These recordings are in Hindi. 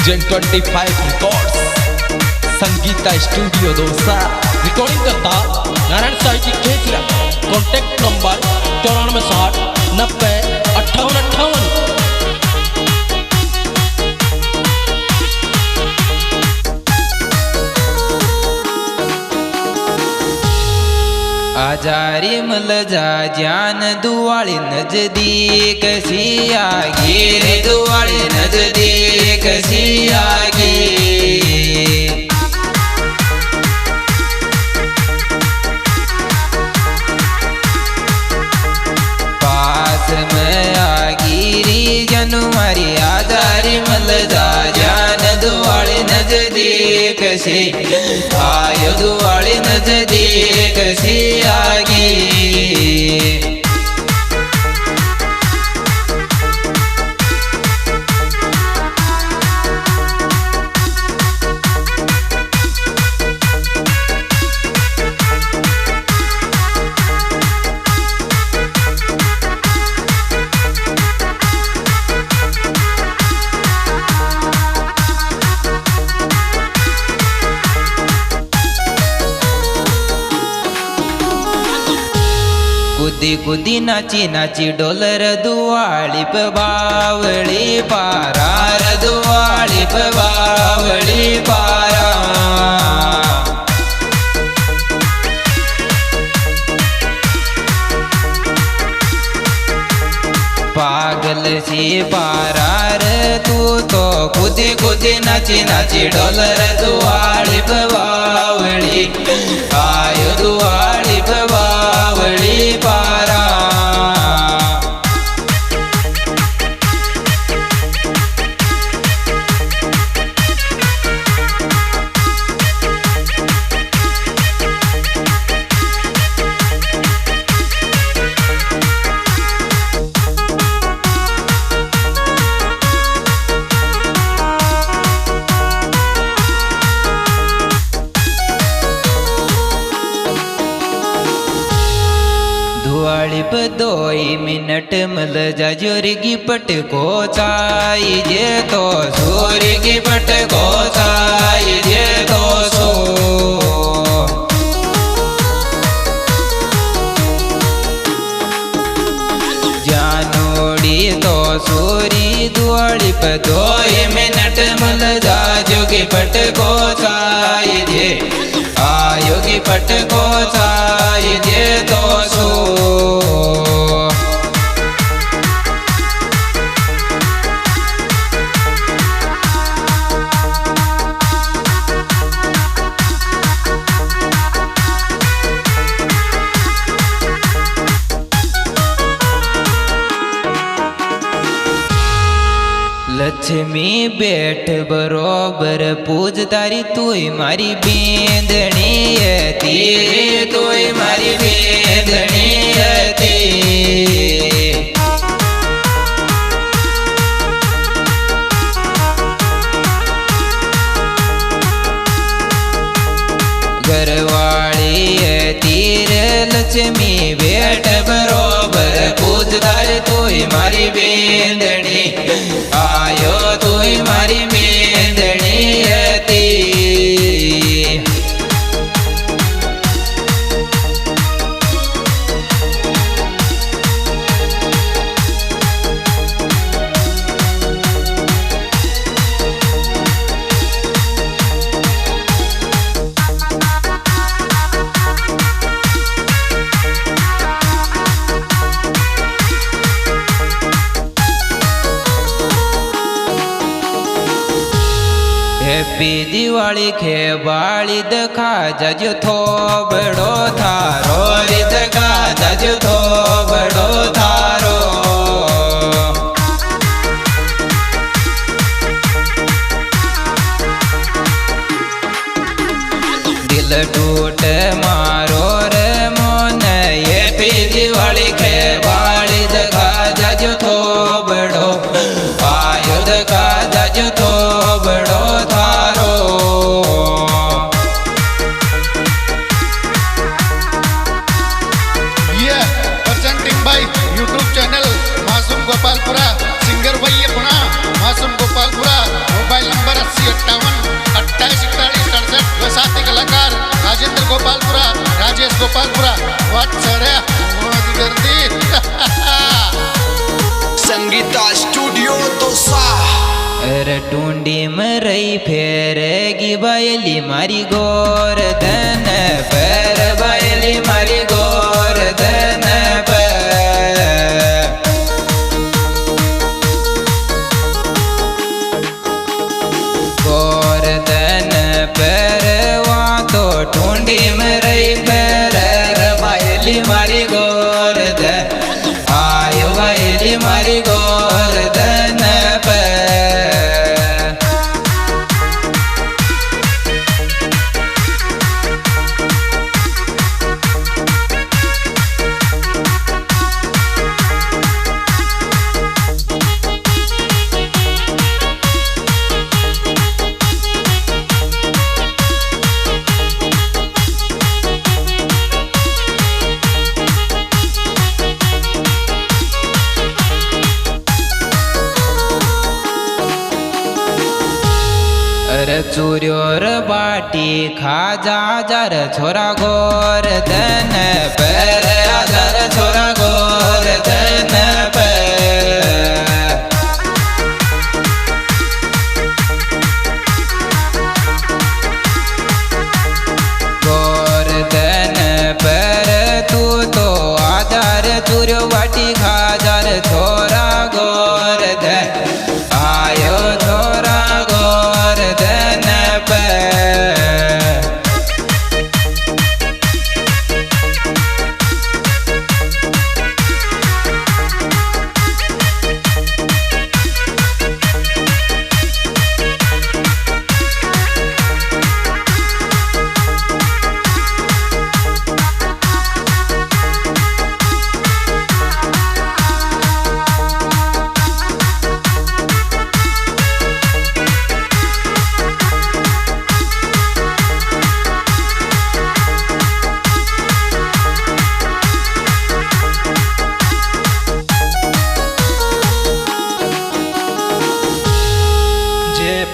Vision 25 records Sangeeta studio dosa recording करता नारायण साहित्य केसरा कॉन्टैक्ट नंबर 9460905858। आजारी मल जा जान दुआली नजदीक सी आगी रे दुआली नजदीक सी आगी। पास में आगी री जनु मारी आजारी मल जा जान दुआली नजदीक सी आयो दुआली नजदीक सी आगी। कुदी कुदी नाची नाची डोलर दुआली पे बावली पारा रे दुआली पे बावली पारा। पागल सी पारा रे तू तो खुदी खुदी नाची नाची डोलर दुआली पे बावली आयो दुआली पे बावली पारा। दुआली पे 2 मिनट मल जा जोरगी पट को चाहिए तो सूर्य पट को चाहिए तो सो। जानोड़ी तो सूरी दुआली पे 2 मिनट मल जा जोगी पट को चाहिए आयोगी पट को चाहिए तो सो। लक्ष्मी बैठ बरोबर पूज तारी तू मारी बेंदनी तेरे तू मारी बेंदनी ते। घरवाली तीर लक्ष्मी बैठ बरोबर पूज तारी तू मारी बेंदनी आयो तू मारी बेंदनी ती। हैप्पी दिवाली खे बाली दखा जजो थो बड़ो थारो रे दखा जजो थो बड़ो थारो। दिल टूट मारो रे मोन हैप्पी दिवाली खे बाली दखा जजो थो बड़ो आयो दखा जजो थो बड़ो थारो। presenting by YouTube channel मासूम गोपालपुरा सिंगर भाई अपना मासूम गोपालपुरा मोबाइल नंबर गोपालपुरा वाट चढ्या मौज गर्दी संगीता स्टूडियो दोसा अरे टूंडी मरई फेरेगी बायली मारी गोर धन पर बायली मारी गोर धन पर गोर धन पर वहाँ तो टूंडी मरई फेर बायली मारी गोर धन आयो बायली मारी गोर धन पर चूर्योर बाटी खाजा जार छोरा गोर धन पर आजार छोरा गोर धन पर गोर धन पर तू तो आजार चूर्यो बाटी खाजार छोरा गोर धन आयो छोरा गोर धन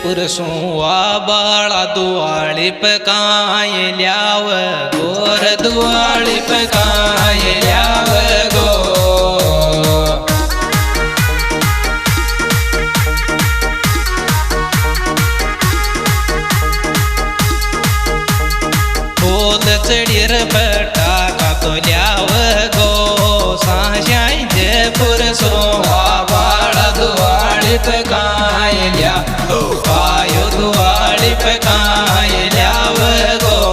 पुरसुआ बाळा दुआळी पकाय ल्याव गोर दुआळी पकाय ल्याव गो बोल चढीर पटाका तो ल्याव गो साशाय जे पुरसुआ बाळा दुआळी पकाय ल्याव आयो दुआळी पकाय ल्याव गो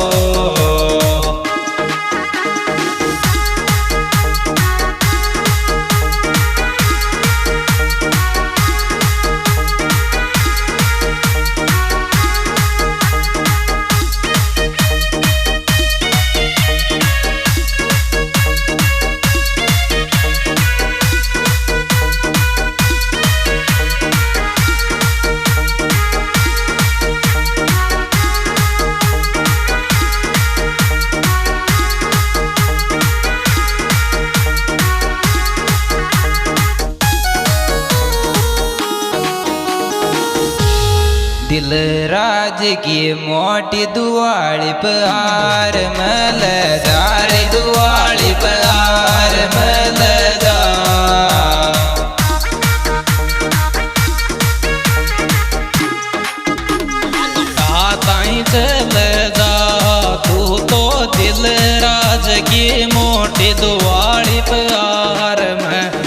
दिल राज की मोटी दुआळी पार मलदार दुआळी पार मलदार ताई चल जा तू तो दिल राज की मोटी दुआळी पार में